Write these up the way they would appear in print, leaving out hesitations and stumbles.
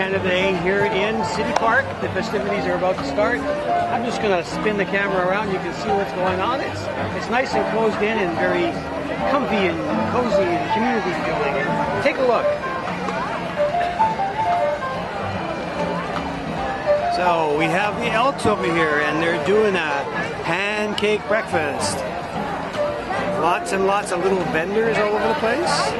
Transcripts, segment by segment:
Canada Day here in City Park. The festivities are about to start. I'm just going to spin the camera around. You can see what's going on. It's nice and closed in and very comfy and cozy and community feeling. Take a look. So we have the Elks over here, and they're doing a pancake breakfast. Lots and lots of little vendors all over the place.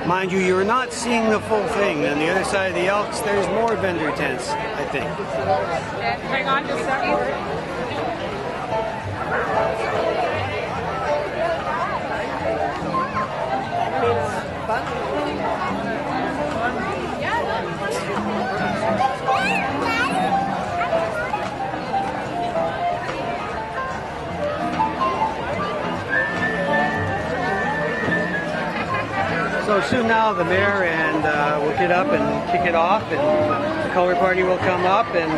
Mind you, you're not seeing the full thing. On the other side of the Elks, there's more vendor tents, I think. Hang on just a second. So soon now the mayor and will get up and kick it off, and the color party will come up, and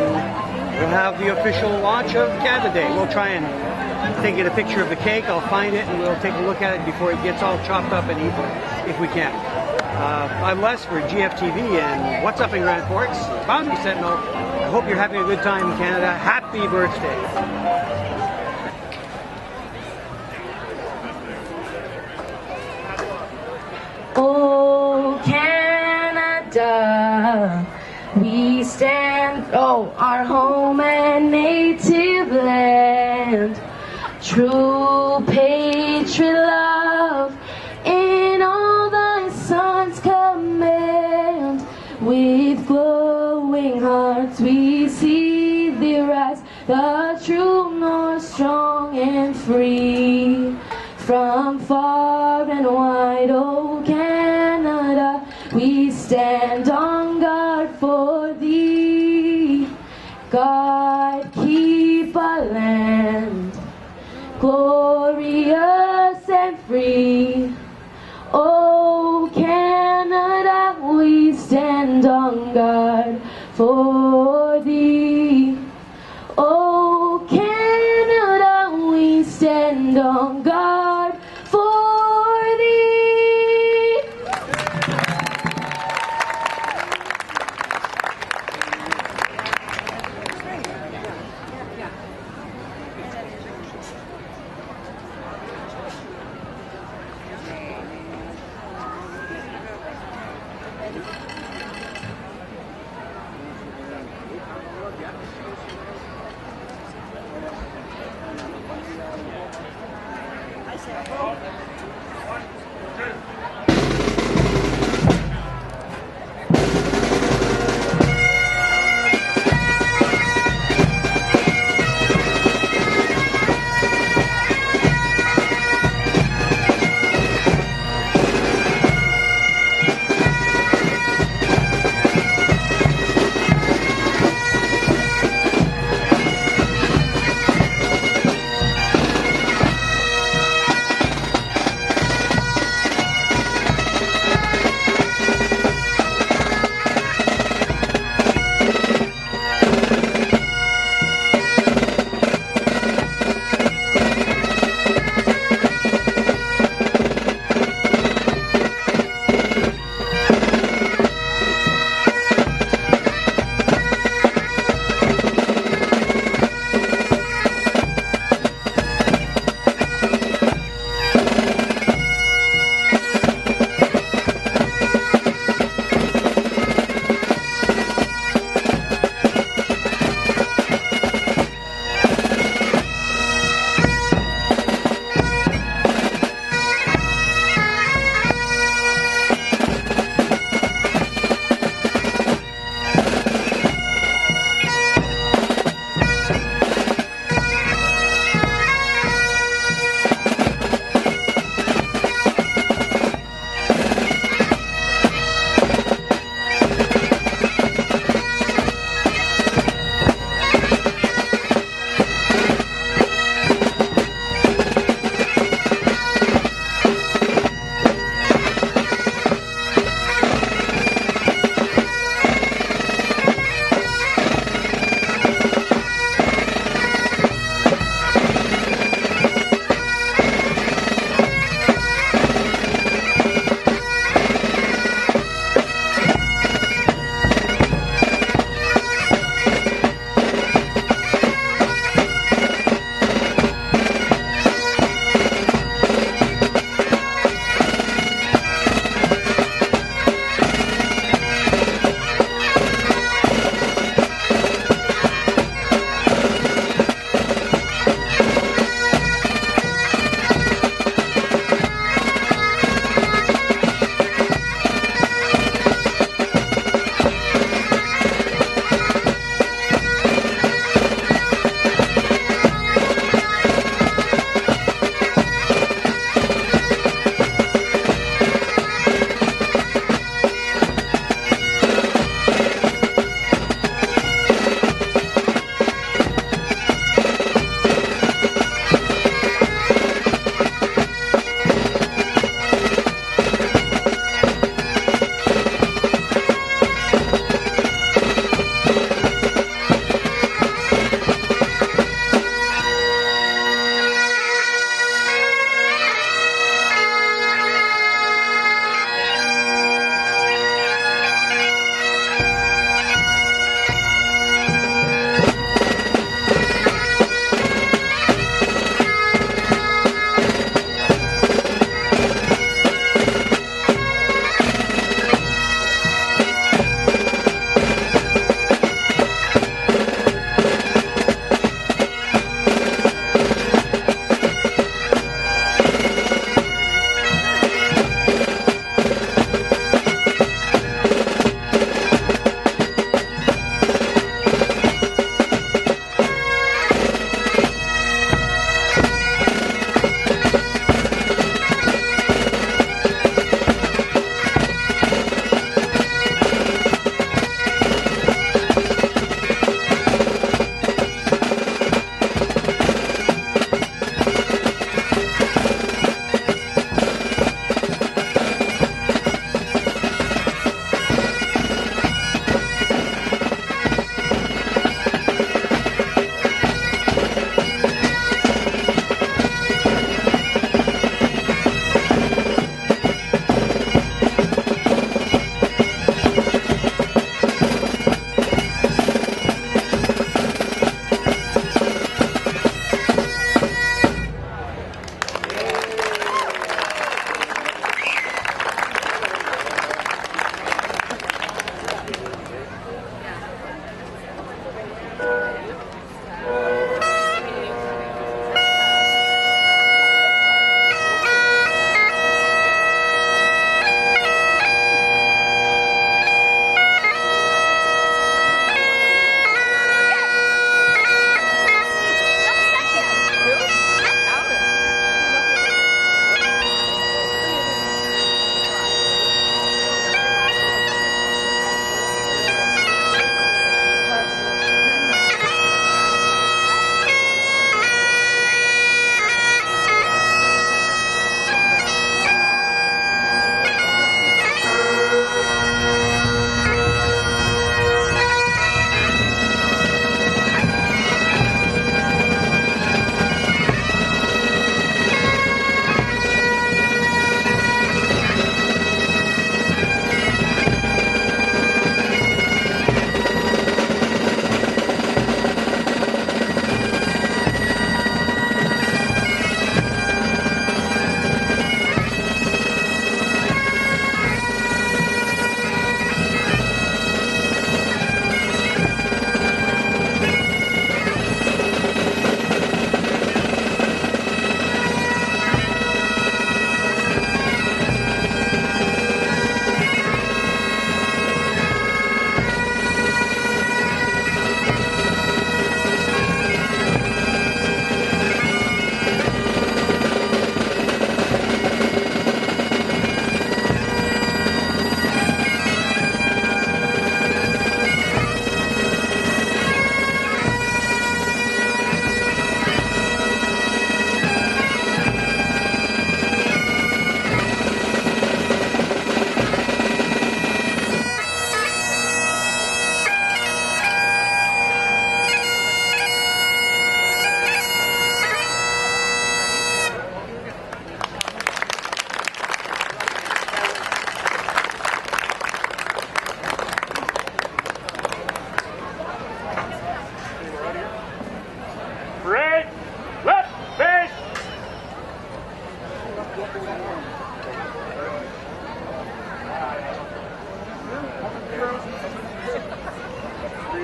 we'll have the official launch of Canada Day. We'll try and get a picture of the cake. I'll find it and we'll take a look at it before it gets all chopped up and eaten, if we can. I'm Les for GFTV, and what's up in Grand Forks? Boundary Sentinel. I hope you're having a good time in Canada. Happy birthday. Oh, Canada, we stand, our home and native land. True patriot love in all thy sons command. With glowing hearts we see thee rise, the true north strong and free. From far and wide, oh Canada, we stand on guard for thee. God keep our land glorious and free. Oh Canada, we stand on guard for thee. Oh Canada, we stand on guard for thee.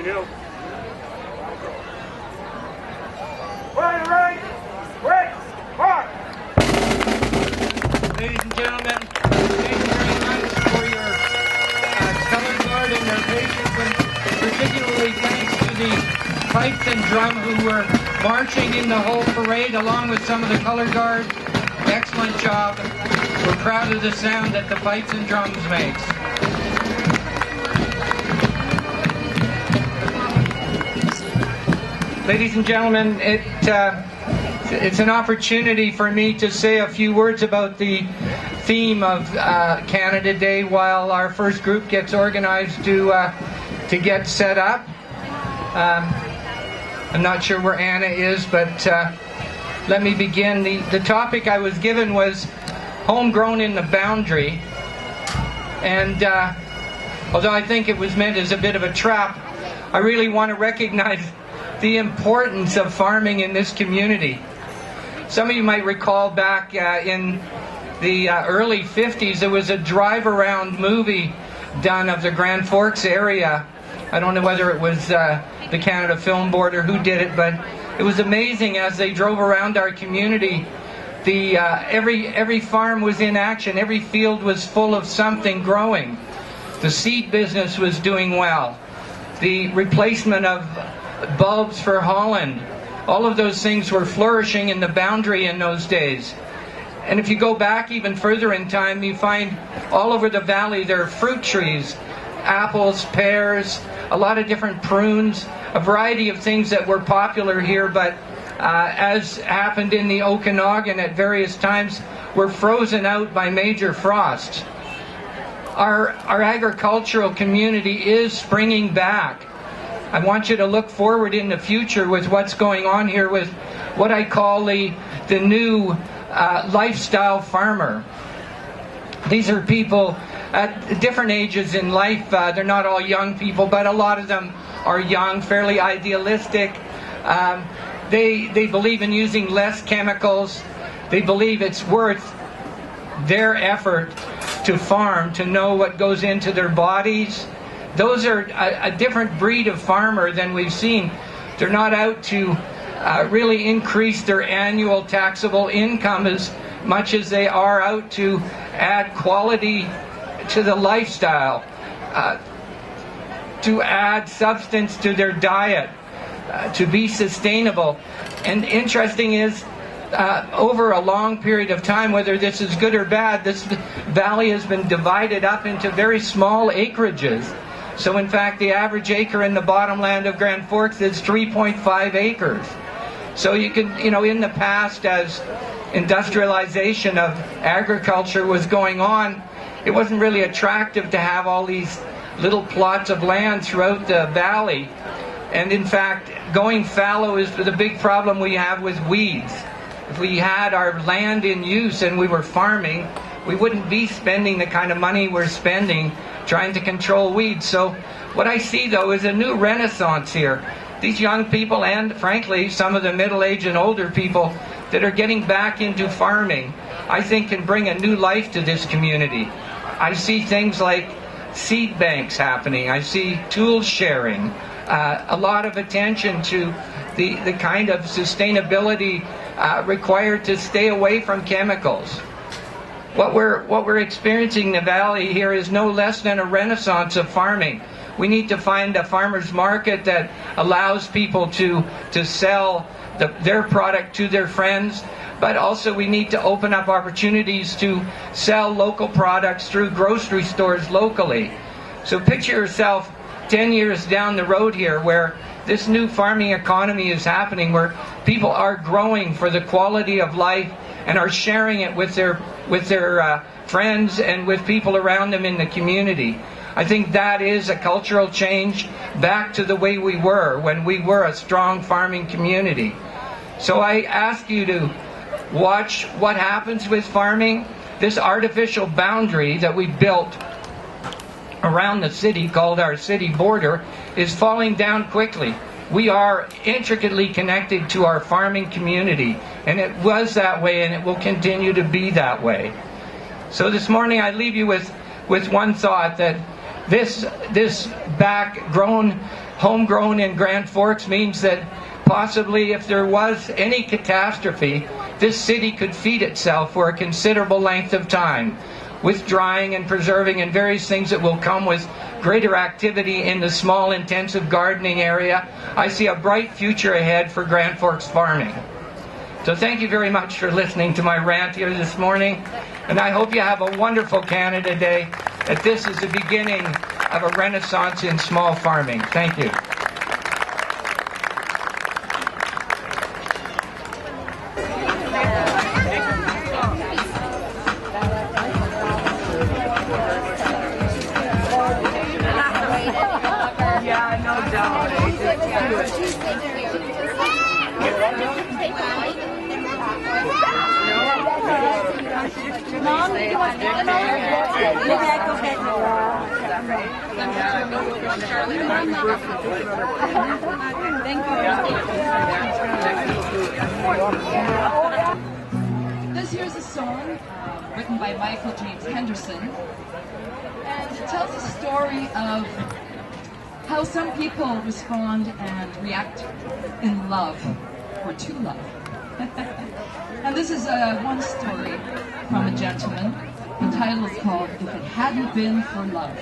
go. Right, mark. Ladies and gentlemen, thank you very much for your color guard and their patience, and particularly thanks to the pipes and drum who were marching in the whole parade along with some of the color guard. Excellent job. We're proud of the sound that the pipes and drums makes. Ladies and gentlemen, it's an opportunity for me to say a few words about the theme of Canada Day while our first group gets organized to get set up. I'm not sure where Anna is, but let me begin. The topic I was given was homegrown in the boundary, and although I think it was meant as a bit of a trap, I really want to recognize the importance of farming in this community. Some of you might recall back in the early 50s, there was a drive-around movie done of the Grand Forks area. I don't know whether it was the Canada Film Board or who did it, but it was amazing as they drove around our community. Every farm was in action. Every field was full of something growing. The seed business was doing well. The replacement of bulbs for Holland, all of those things were flourishing in the boundary in those days. And if you go back even further in time, you find all over the valley there are fruit trees, apples, pears, a lot of different prunes, a variety of things that were popular here, but as happened in the Okanagan at various times, were frozen out by major frosts. Our agricultural community is springing back. I want you to look forward in the future with what's going on here with what I call the new lifestyle farmer. These are people at different ages in life. They're not all young people, but a lot of them are young, fairly idealistic. They believe in using less chemicals. They believe it's worth their effort to farm, to know what goes into their bodies. Those are a different breed of farmer than we've seen. They're not out to really increase their annual taxable income as much as they are out to add quality to the lifestyle, to add substance to their diet, to be sustainable. And interesting is, over a long period of time, whether this is good or bad, this valley has been divided up into very small acreages. So in fact, the average acre in the bottomland of Grand Forks is 3.5 acres. So you can, in the past, as industrialization of agriculture was going on, it wasn't really attractive to have all these little plots of land throughout the valley. And in fact, going fallow is the big problem we have with weeds. If we had our land in use and we were farming, we wouldn't be spending the kind of money we're spending trying to control weeds. So what I see, though, is a new renaissance here. These young people and, frankly, some of the middle-aged and older people that are getting back into farming, I think can bring a new life to this community. I see things like seed banks happening. I see tool sharing, a lot of attention to the kind of sustainability required to stay away from chemicals. What we're experiencing in the valley here is no less than a renaissance of farming. We need to find a farmer's market that allows people to sell their product to their friends, but also we need to open up opportunities to sell local products through grocery stores locally. So picture yourself 10 years down the road here where this new farming economy is happening, where people are growing for the quality of life and are sharing it with their friends and with people around them in the community. I think that is a cultural change back to the way we were when we were a strong farming community. So I ask you to watch what happens with farming. This artificial boundary that we built around the city, called our city border, is falling down quickly. We are intricately connected to our farming community, and it was that way and it will continue to be that way. So this morning I leave you with one thought, that This homegrown in Grand Forks means that possibly if there was any catastrophe, this city could feed itself for a considerable length of time, with drying and preserving and various things that will come with greater activity in the small intensive gardening area. I see a bright future ahead for Grand Forks farming. So thank you very much for listening to my rant here this morning, and I hope you have a wonderful Canada Day, that this is the beginning of a renaissance in small farming. Thank you. This here's a song written by Michael James Henderson, and it tells a story of how some people respond and react in love, or to love. And this is one story from a gentleman. The title is called If It Hadn't Been for Love.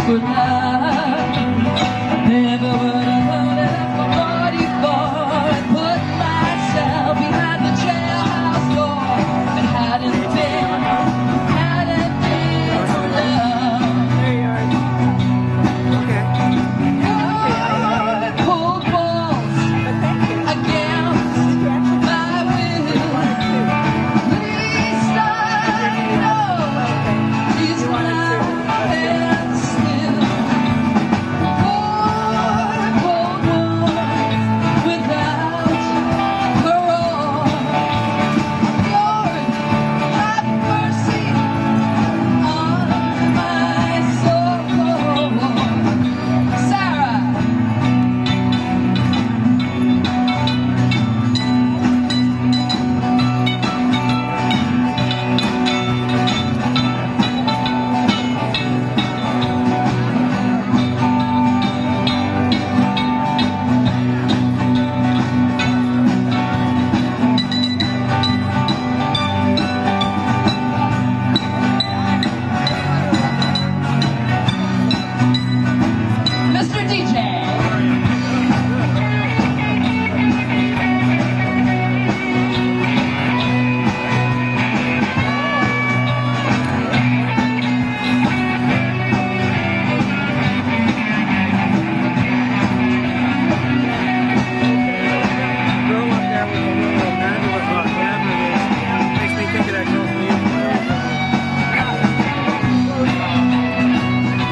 for love. Never would have loaded up my body for and put myself behind the jailhouse door. If it hadn't been for love. Cold balls against my will. Please start, no, please not stand still. Cold war without parole. Lord, have mercy on my soul. Sarah. Mr. DJ. Girl up there with a little mandala, whatever it is, makes me think of that girl from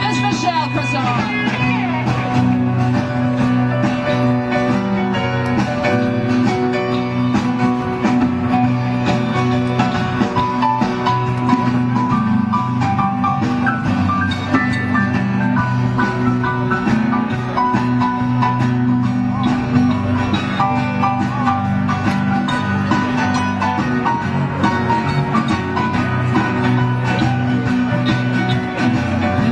Miss Michelle Croissant.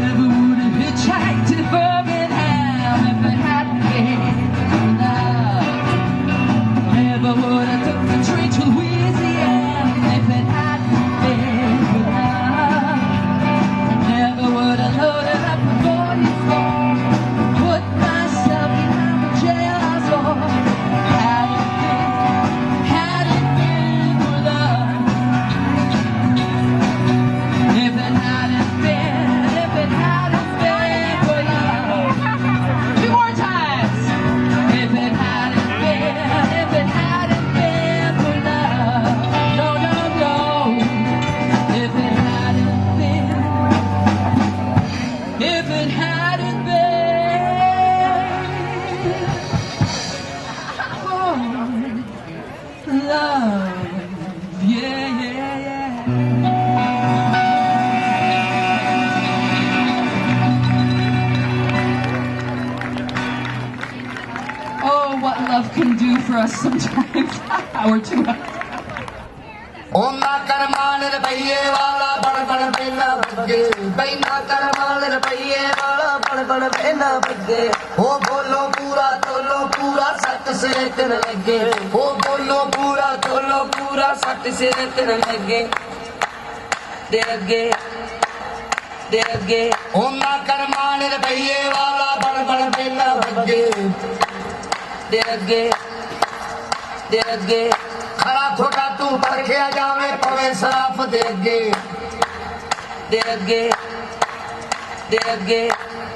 Never would have hitchhiked to Birmingham if it hadn't been for love. Never would have took the train to Louisiana if it hadn't been for love. Never would have loaded up my 44, put myself behind the jailhouse door. Hadn't been for love. If it hadn't been for love. Two more times. If it hadn't been for love. No, no, no. If it hadn't been for love. Yeah, yeah, yeah. Oh, what love can do for us sometimes. Hour 2 hours. Oma karmal rupiye wala bad bad pehna bagge baina karmal rupiye wala bad bad pehna bagge ho bolo pura sat se tin lage ho bolo pura sat se tin lage de agge Oma karmal rupiye wala bad bad pehna bagge de agge खड़ा थोड़ा तू परखिया जावे पवे सराफ दे अगे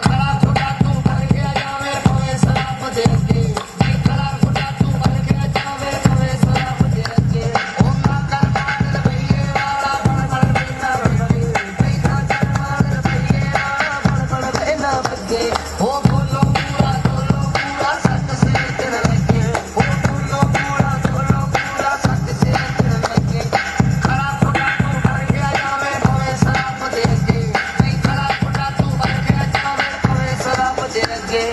खड़ा थोड़ा तू परखिया जावे पवे सराफ दे अगे खड़ा थोड़ा तू परखिया जावे पवे सराफ दे अगे ओ ना करमाल रुपये वाला बड़ बड़ बिना बगे पैसा करमाल रुपये वाला बड़ बड़ बिना बगे ओ बोलो पूरा सत से तेरे लगे ओ बोलो पूरा सत से तेरे लगे खड़ा थोड़ा तू परखिया जावे पवे सराफ दे अगे खड़ा थोड़ा तू परखिया जावे पवे सराफ दे अगे